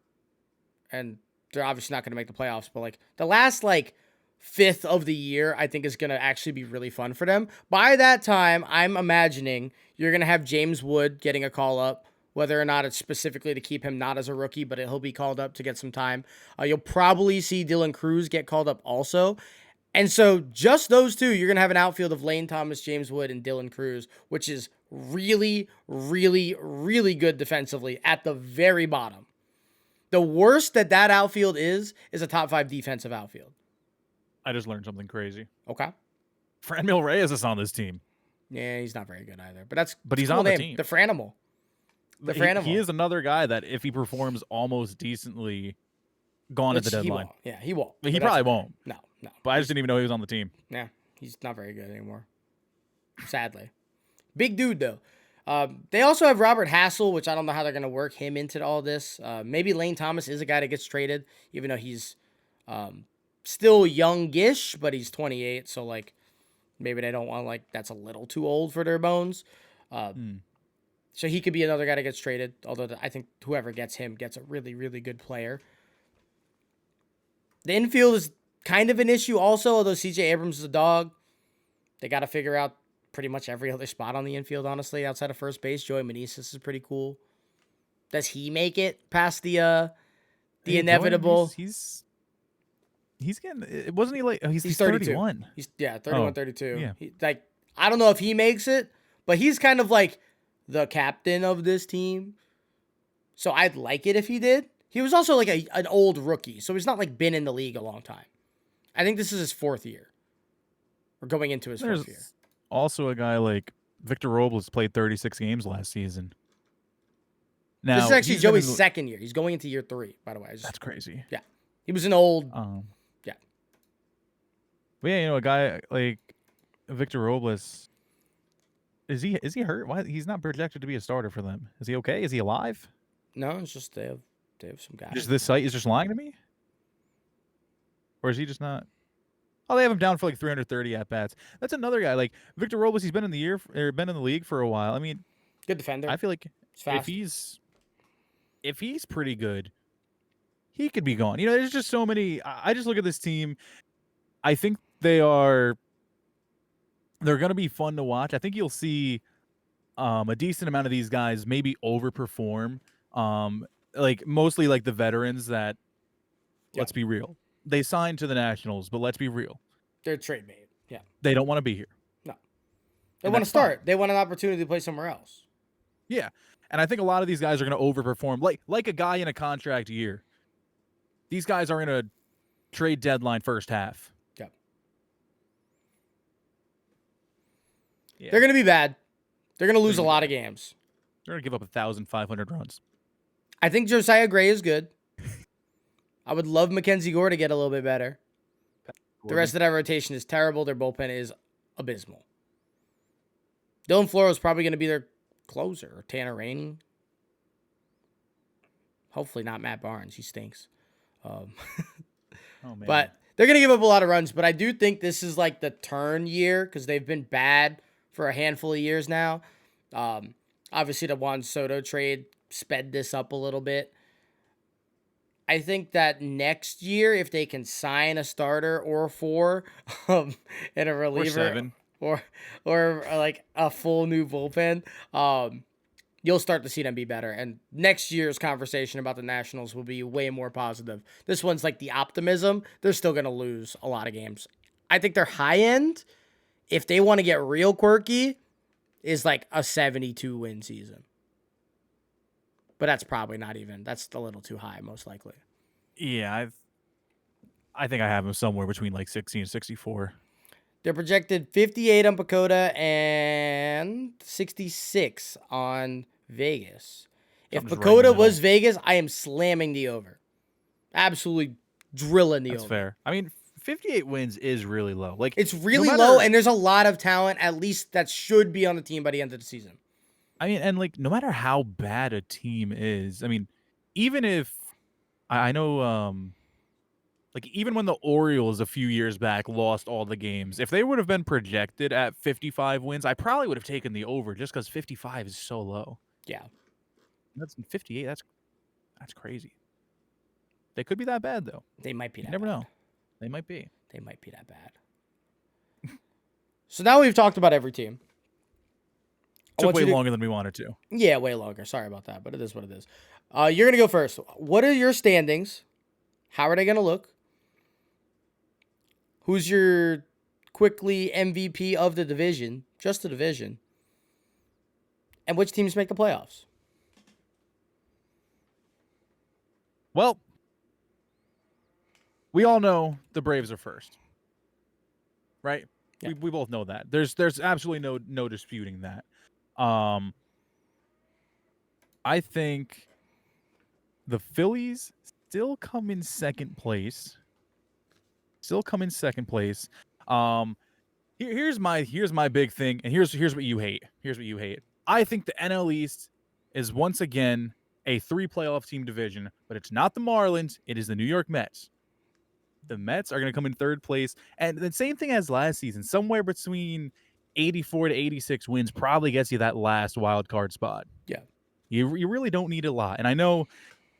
And they're obviously not going to make the playoffs, but, like, the last, like, fifth of the year, I think is going to actually be really fun for them. By that time, I'm imagining you're going to have James Wood getting a call up, whether or not it's specifically to keep him not as a rookie, but he'll be called up to get some time. You'll probably see Dylan Cruz get called up also. And so just those two, you're going to have an outfield of Lane Thomas, James Wood, and Dylan Cruz, which is really, really, really good defensively at the very bottom. The worst that outfield is a top 5 defensive outfield. I just learned something crazy. Okay. Franmil Reyes is on this team. Yeah, he's not very good either. But he's cool on the name. team. The Franimal. He is another guy that if he performs almost decently, gone at the deadline. He won't. He probably won't. No. But I just didn't even know he was on the team. Yeah, he's not very good anymore. Sadly. Big dude, though. They also have Robert Hassel, which I don't know how they're going to work him into all this. Maybe Lane Thomas is a guy that gets traded, even though he's still youngish, but he's 28. So, like, maybe they don't want, like, that's a little too old for their bones. So he could be another guy that gets traded, although I think whoever gets him gets a really, really good player. The infield is kind of an issue also, although CJ Abrams is a dog. They got to figure out pretty much every other spot on the infield, honestly, outside of first base. Joey Meneses is pretty cool. Does he make it past the The Jordan, inevitable. he's getting. Wasn't he like? Oh, he's 32. 31. He's 31, Oh, 32. yeah. Like, I don't know if he makes it, but he's kind of like the captain of this team. So I'd like it if he did. He was also like an old rookie, so he's not like been in the league a long time. I think this is his 4th year. Or going into his 4th year. Also a guy like Victor Robles played 36 games last season. Now, This is actually he's been Joey's 2nd year. He's going into year 3, by the way. That's crazy. Yeah. He was an old. Yeah. But yeah, you know, a guy like Victor Robles, is he hurt? Why he's not projected to be a starter for them? Is he okay? Is he alive? No, it's just they have some guys. Just this site is just lying to me? Or is he just not? Oh, they have him down for like 330 at bats. That's another guy like Victor Robles. He's been in the league for a while. I mean, Good defender. I feel like He's fast. if he's pretty good, he could be gone. You know, there's just so many. I just look at this team. I think they're going to be fun to watch. I think you'll see a decent amount of these guys maybe overperform. Like mostly like the veterans that, let's be real, they signed to the Nationals, but let's be real, They're trade bait. Yeah. they don't want to be here. No. They want to start. They want an opportunity to play somewhere else. Yeah. And I think a lot of these guys are going to overperform. Like a guy in a contract year. These guys are in a trade deadline first half. Yeah. They're going to be bad. They're going to lose a lot of games. They're going to give up 1,500 runs. I think Josiah Gray is good. I would love Mackenzie Gore to get a little bit better. The rest of that rotation is terrible. Their bullpen is abysmal. Dylan Floro is probably going to be their closer. Or Tanner Rainey. Hopefully not Matt Barnes. He stinks. Oh, man. But they're going to give up a lot of runs. But I do think this is like the turn year because they've been bad for a handful of years now. Obviously, the Juan Soto trade sped this up a little bit. I think that next year, if they can sign a starter or 4 and a reliever or like a full new bullpen, you'll start to see them be better. And next year's conversation about the Nationals will be way more positive. This one's like the optimism. They're still going to lose a lot of games. I think their high end, if they want to get real quirky, is like a 72-win season. But that's probably not even. That's a little too high, most likely. Yeah, I think I have them somewhere between like 60 and 64. They're projected 58 on Pacoda and 66 on Vegas. If Pacoda was Vegas, I am slamming the over. Absolutely drilling the over. That's fair. I mean, 58 wins is really low. Like it's really low, and there's a lot of talent, at least that should be on the team by the end of the season. I mean, and like no matter how bad a team is, I mean, even if I know, like even when the Orioles a few years back lost all the games, if they would have been projected at 55 wins, I probably would have taken the over just because 55 is so low. Yeah, that's 58. That's crazy. They could be that bad though. They might be. You never know. They might be. They might be that bad. So now we've talked about every team. Took way longer than we wanted to. Yeah, way longer. Sorry about that, but it is what it is. You're going to go first. What are your standings? How are they going to look? Who's your quickly MVP of the division? Just the division. And which teams make the playoffs? Well, we all know the Braves are first. Right? Yeah. We both know that. There's absolutely no disputing that. I think the Phillies still come in second place. Here's my big thing, and here's what you hate. I think the NL East is once again a 3 playoff team division, but it's not the Marlins, it is the New York Mets. The Mets are going to come in 3rd place, and the same thing as last season, somewhere between 84 to 86 wins probably gets you that last wild card spot. Yeah. You really don't need a lot. And I know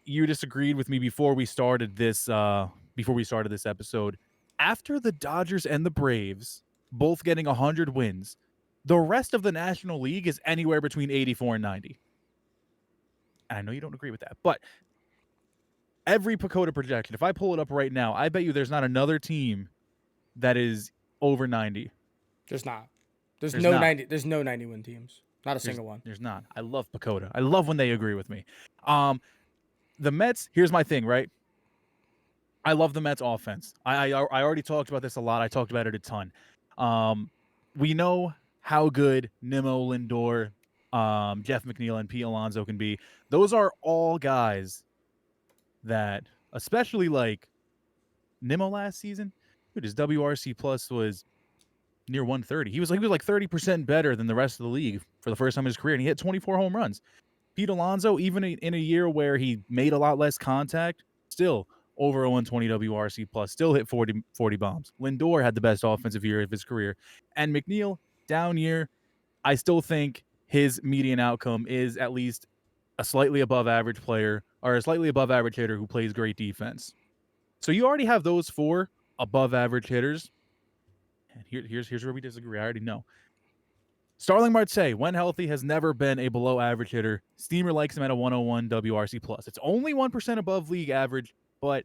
you disagreed with me before we started this episode. After the Dodgers and the Braves both getting 100 wins, the rest of the National League is anywhere between 84 and 90. And I know you don't agree with that, but every Pacoda projection, if I pull it up right now, I bet you there's not another team that is over 90. There's not. There's not. 90. There's no 90 win teams. Not a single one. There's not. I love Pacoda. I love when they agree with me. The Mets. Here's my thing, right? I love the Mets offense. I already talked about this a lot. I talked about it a ton. We know how good Nimmo, Lindor, Jeff McNeil, and Pete Alonso can be. Those are all guys that, especially like Nimmo last season, dude, his WRC plus was near 130. He was like 30% better than the rest of the league for the first time in his career, and he hit 24 home runs. Pete Alonso, even in a year where he made a lot less contact, still over a 120 WRC plus, still hit 40 bombs. Lindor had the best offensive year of his career. And McNeil, down year, I still think his median outcome is at least a slightly above average player or a slightly above average hitter who plays great defense. So you already have those 4 above average hitters. And here's where we disagree. I already know. Starling Marte, when healthy, has never been a below average hitter. Steamer likes him at a 101 WRC plus. It's only 1% above league average, but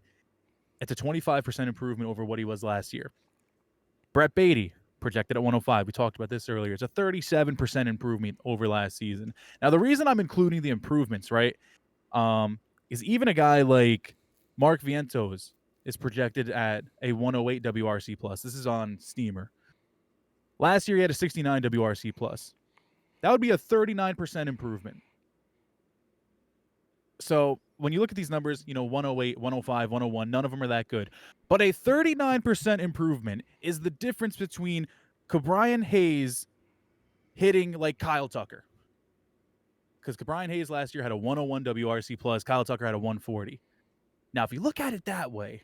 it's a 25% improvement over what he was last year. Brett Beatty, projected at 105. We talked about this earlier. It's a 37% improvement over last season. Now, the reason I'm including the improvements, right, is even a guy like Mark Vientos is projected at a 108 WRC plus. This is on Steamer. Last year, he had a 69 WRC plus. That would be a 39% improvement. So when you look at these numbers, 108, 105, 101, none of them are that good. But a 39% improvement is the difference between Ke'Bryan Hayes hitting like Kyle Tucker. Because Ke'Bryan Hayes last year had a 101 WRC plus. Kyle Tucker had a 140. Now, if you look at it that way,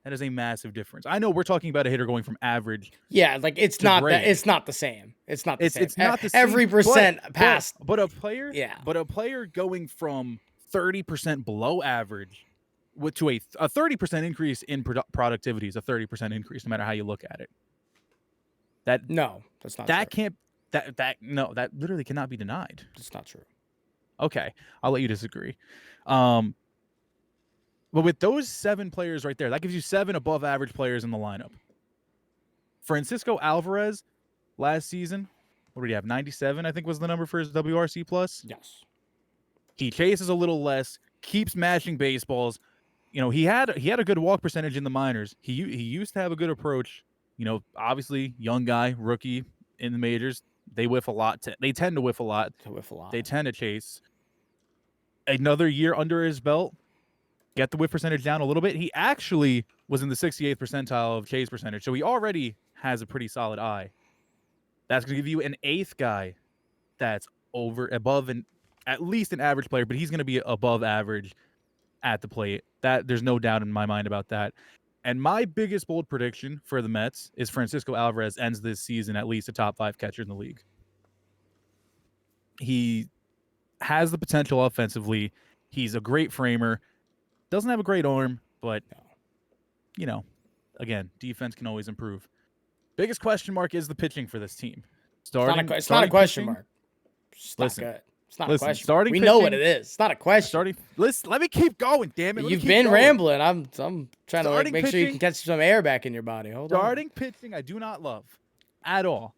that is a massive difference. I know we're talking about a hitter going from average. Yeah, like it's not that. It's not the same. It's not the same. It's not the same. Every percent past. But a player. Yeah. But a player going from 30% below average to a 30% increase in productivity is a 30% increase, no matter how you look at it. That's not. That true. That literally cannot be denied. It's not true. Okay, I'll let you disagree. But with those 7 players right there, that gives you 7 above average players in the lineup. Francisco Alvarez last season, what did he have? 97, I think was the number for his WRC plus. Yes. He chases a little less, keeps mashing baseballs. He had a good walk percentage in the minors. He used to have a good approach. Obviously young guy, rookie in the majors. They whiff a lot. They tend to whiff a lot. They tend to chase. Another year under his belt. Get the whiff percentage down a little bit. He actually was in the 68th percentile of chase percentage, so he already has a pretty solid eye. That's going to give you an 8th guy that's above and at least an average player, but he's going to be above average at the plate. That there's no doubt in my mind about that. And my biggest bold prediction for the Mets is Francisco Alvarez ends this season at least a top 5 catcher in the league. He has the potential offensively. He's a great framer. Doesn't have a great arm, but, again, defense can always improve. Biggest question mark is the pitching for this team. It's not a question mark. It's not good. It's not a question. We know what it is. It's not a question. Let me keep going, damn it. You've been rambling. I'm trying to make sure you can catch some air back in your body. Hold on. Starting pitching, I do not love at all.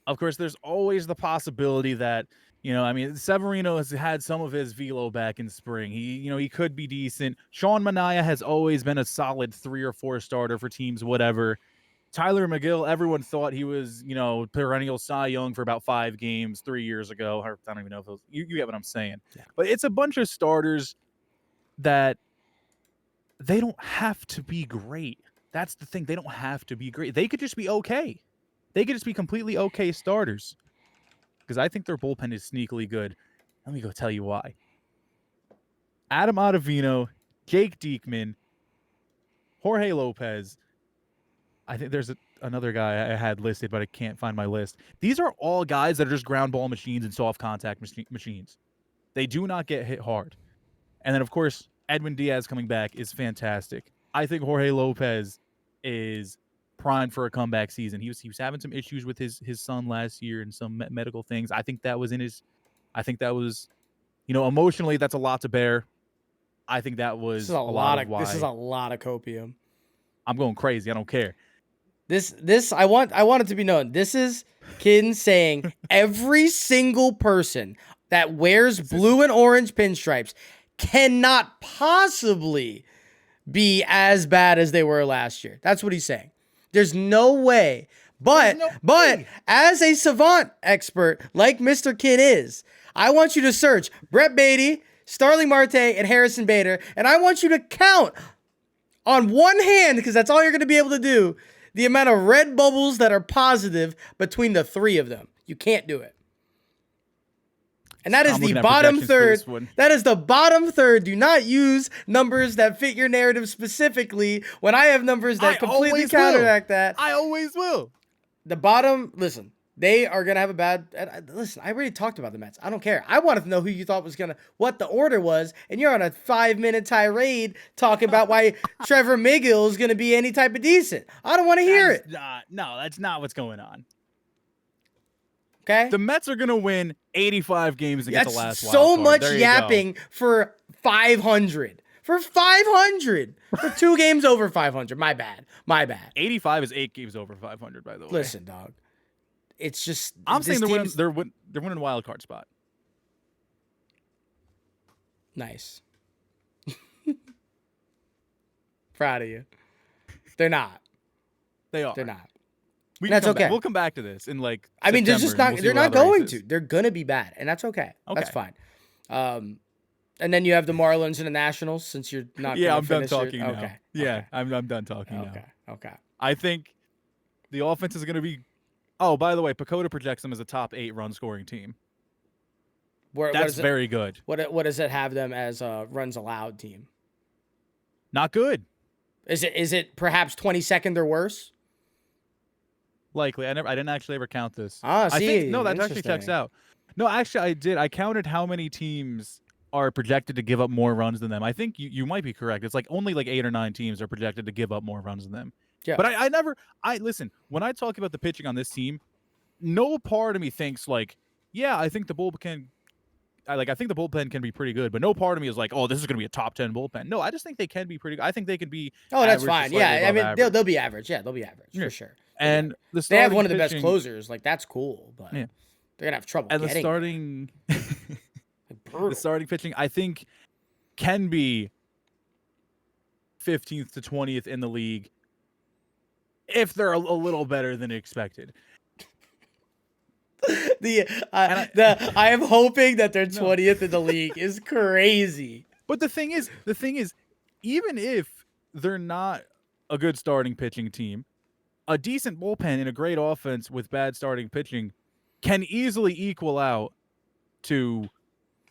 Of course, there's always the possibility that, Severino has had some of his velo back in spring. He could be decent. Sean Manaea has always been a solid 3 or 4 starter for teams, whatever. Tyler McGill, everyone thought he was, perennial Cy Young for about 5 games 3 years ago. I don't even know if it was, you get what I'm saying. Yeah. But it's a bunch of starters that they don't have to be great. That's the thing. They don't have to be great. They could just be okay. They could just be completely okay starters. Because I think their bullpen is sneakily good. Let me go tell you why. Adam Ottavino, Jake Diekman, Jorge Lopez. I think there's another guy I had listed, but I can't find my list. These are all guys that are just ground ball machines and soft contact machines. They do not get hit hard. And then, of course, Edwin Diaz coming back is fantastic. I think Jorge Lopez is primed for a comeback season. He was having some issues with his son last year and some medical things. I think that was emotionally, that's a lot to bear. I think that This was is a lot of this is why a lot of copium. I'm going crazy. I don't care. This I want it to be known. This is Kid saying every single person that wears blue and orange pinstripes cannot possibly be as bad as they were last year. That's what he's saying. There's no way. But There's no way. as a savant expert like Mr. Kid is, I want you to search Brett Beatty, Starling Marte, and Harrison Bader, and I want you to count on one hand, because that's all you're going to be able to do, the amount of red bubbles that are positive between the three of them. You can't do it. And that is I'm the looking at bottom projections for third. this one. That is the bottom third. Do not use numbers that fit your narrative specifically when I have numbers that I completely always will. counteract that. I always will. The bottom, listen, they are going to have a bad. Listen, I already talked about the Mets. I don't care. I wanted to know who you thought was going to, what the order was. And you're on a 5-minute tirade talking about why Trevor Megill is going to be any type of decent. I don't want to hear it. No, that's not what's going on. Okay? The Mets are going to win 85 games to get That's the last wild so card. much There you go. yapping for 500. For 500. For 2 games over 500. My bad. 85 is 8 games over 500, by the way. Listen, dog. It's just. I'm saying this they're team's- winning a wild card spot. Nice. Proud of you. They're not. They are. They're not. We That's can come back- okay. We'll come back to this in like. I mean, they're September, just and not. we'll see They're where not the race going is. to. They're gonna be bad, and that's okay. That's Okay. fine. And then you have the Marlins and the Nationals. Since you're not. Yeah, gonna I'm done finish your- talking now. Okay. Yeah, Okay. I'm done talking now. Okay. I think the offense is going to be. Oh, by the way, Pacoda projects them as a top 8 run scoring team. What That's is it? very good. What does it have them as a runs allowed team? Not good. Is it perhaps 22nd or worse? Likely. I didn't actually ever count this. Ah, I see, think no, that actually checks interesting. out. No, actually I did. I counted how many teams are projected to give up more runs than them. I think you might be correct. It's like only like 8 or 9 teams are projected to give up more runs than them. Yeah. But I listen, when I talk about the pitching on this team, no part of me thinks like, yeah, I think the bullpen can be pretty good, but no part of me is like, oh, this is going to be a top 10 bullpen. No, I just think they can be pretty good. I think they could be Oh, that's average to fine. slightly Yeah, I above mean average. they'll be average. Yeah, they'll be average Yeah. for sure. And the They have starting one of the best pitching- closers. Like that's cool, but Yeah. they're gonna have trouble and the getting starting brutal. the starting pitching I think can be 15th to 20th in the league if they're a little better than expected. I am hoping that they're No. 20th in the league is crazy. But the thing is, even if they're not a good starting pitching team, a decent bullpen and a great offense with bad starting pitching can easily equal out to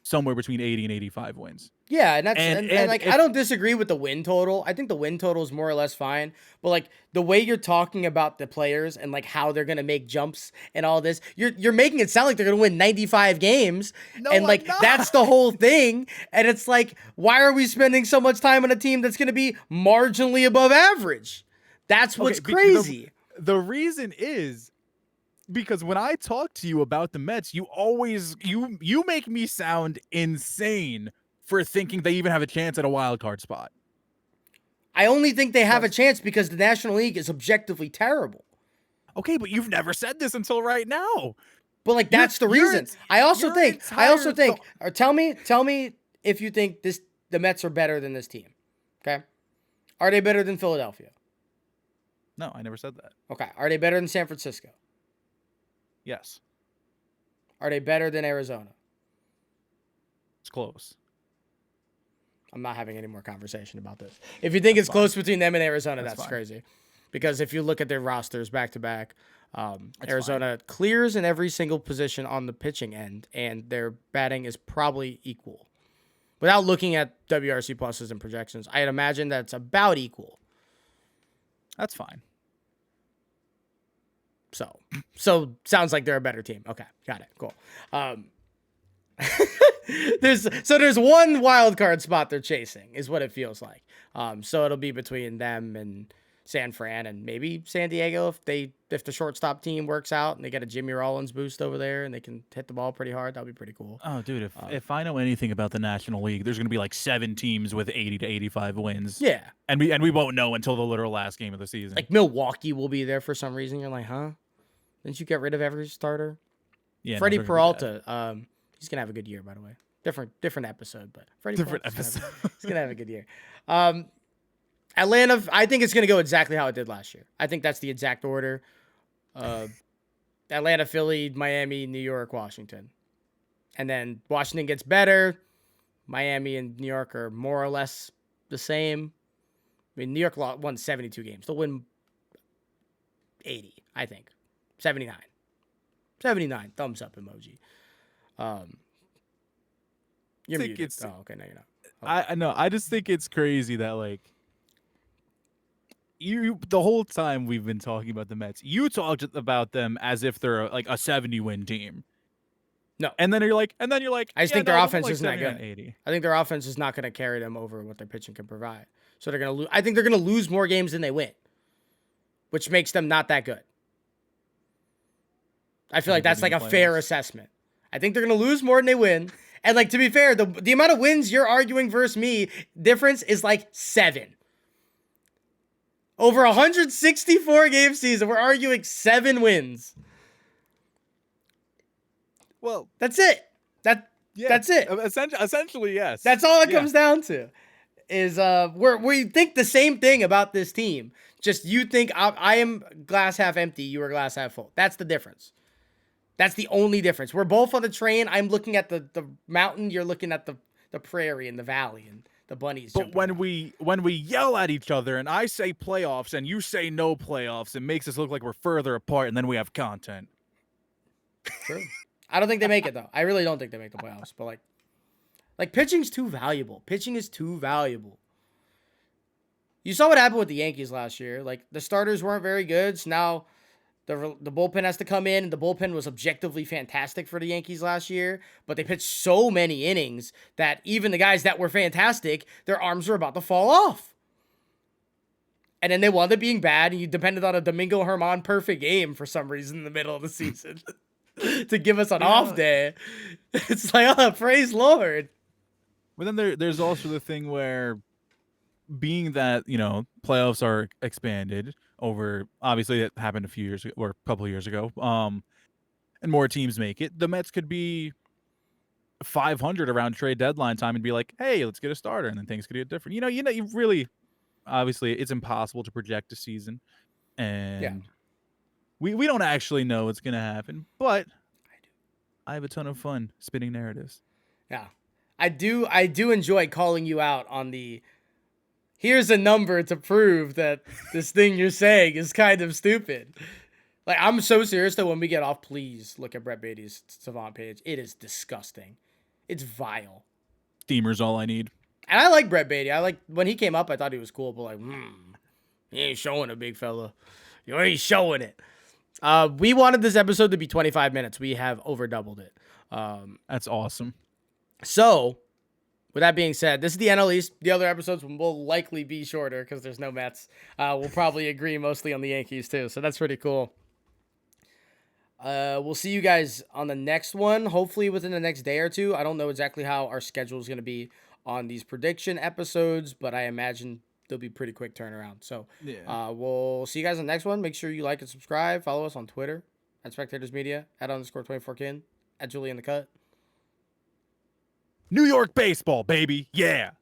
somewhere between 80 and 85 wins. Yeah, and that's And like if- I don't disagree with the win total. I think the win total is more or less fine. But like the way you're talking about the players and like how they're gonna make jumps and all this, you're making it sound like they're gonna win 95 games. No, and like I'm not. that's the whole thing. And it's like, why are we spending so much time on a team that's gonna be marginally above average? That's what's Okay, crazy. The reason is because when I talk to you about the Mets, you always you make me sound insane for thinking they even have a chance at a wild card spot. I only think they have a chance because the National League is objectively terrible. Okay, but you've never said this until right now. But like that's the your reason. ent- I also your think. entire Or tell me if you think the Mets are better than this team. Okay, are they better than Philadelphia? No, I never said that. Okay, are they better than San Francisco? Yes, Are they better than Arizona? it's close. I'm not having any more conversation about this. If you think it's fine. close between them and Arizona, That's that's fine. crazy. Because if you look at their rosters back to back, That's Arizona clears in every single position on the pitching end, and their batting is probably equal. Without looking at WRC pluses and projections, I'd imagine that's about equal. That's fine. So sounds like they're a better team. Okay, got it. Cool. There's one wild card spot they're chasing, is what it feels like. So it'll be between them and San Fran and maybe San Diego if the shortstop team works out and they get a Jimmy Rollins boost over there and they can hit the ball pretty hard. That'd be pretty cool. Oh, dude, if I know anything about the National League, there's going to be like 7 teams with 80 to 85 wins. Yeah, And we won't know until the literal last game of the season. like Milwaukee will be there for some reason. You're like, huh? Didn't you get rid of every starter? Yeah, no, Freddie they're gonna be bad. Peralta, he's gonna have a good year, by the way. Different episode, but Freddie Different Peralta's episode. he's gonna have a good year. Atlanta, I think it's gonna go exactly how it did last year. I think that's the exact order. Atlanta, Philly, Miami, New York, Washington, and then Washington gets better. Miami and New York are more or less the same. I mean, New York won 72 games. They'll win 80, I think. 79. 79. Thumbs up emoji. You're think muted. it's- Oh, okay. No, you're not. I know. I just think it's crazy that like you the whole time we've been talking about the Mets, you talked about them as if they're like a 70-win team. No. And then you're like, I just yeah, think no, their they're offense like isn't that 79, good. 80. I think their offense is not going to carry them over what their pitching can provide. So they're going to lose. I think they're going to lose more games than they win, which makes them not that good. I feel like that's like a fair assessment. I think they're going to lose more than they win. And like, to be fair, the amount of wins you're arguing versus me, difference is like 7. Over 164 game season, we're arguing 7 wins. Well, That's it. That's it. Essentially, yes. That's all it Yeah. comes down to. Is we think the same thing about this team. Just you think I am glass half empty, you are glass half full. That's the difference. That's the only difference. We're both on the train. I'm looking at the mountain. You're looking at the prairie and the valley and the bunnies. But jumping when around. we yell at each other and I say playoffs and you say no playoffs, it makes us look like we're further apart and then we have content. True. I don't think they make it though. I really don't think they make the playoffs. But like pitching's too valuable. Pitching is too valuable. You saw what happened with the Yankees last year. Like the starters weren't very good. So now the bullpen has to come in, and the bullpen was objectively fantastic for the Yankees last year. But they pitched so many innings that even the guys that were fantastic, their arms were about to fall off. And then they wound up being bad, and you depended on a Domingo Germán perfect game for some reason in the middle of the season to give us an off day. It's like, oh, praise Lord. But then there's also the thing where being that, playoffs are expanded over, obviously it happened a few years ago, or a couple of years ago, and more teams make it, the Mets could be 500 around trade deadline time and be like, hey, let's get a starter, and then things could get different. You really, obviously it's impossible to project a season, and we don't actually know what's going to happen, but I have a ton of fun spinning narratives. Yeah. I do enjoy calling you out on the here's a number to prove that this thing you're saying is kind of stupid. Like, I'm so serious that when we get off, please look at Brett Beatty's Savant page. It is disgusting. It's vile. Steamer's all I need. And I like Brett Beatty. When he came up, I thought he was cool, but like, he ain't showing it, big fella. You ain't showing it. We wanted this episode to be 25 minutes. We have over doubled it. That's awesome. So, with that being said, this is the NL East. The other episodes will likely be shorter because there's no Mets. We'll probably agree mostly on the Yankees too, so that's pretty cool. We'll see you guys on the next one, hopefully within the next day or two. I don't know exactly how our schedule is going to be on these prediction episodes, but I imagine they'll be pretty quick turnaround. So, we'll see you guys on the next one. Make sure you like and subscribe. Follow us on Twitter at Spectators Media, at _24kin, at Julie in the Cut. New York baseball, baby. Yeah.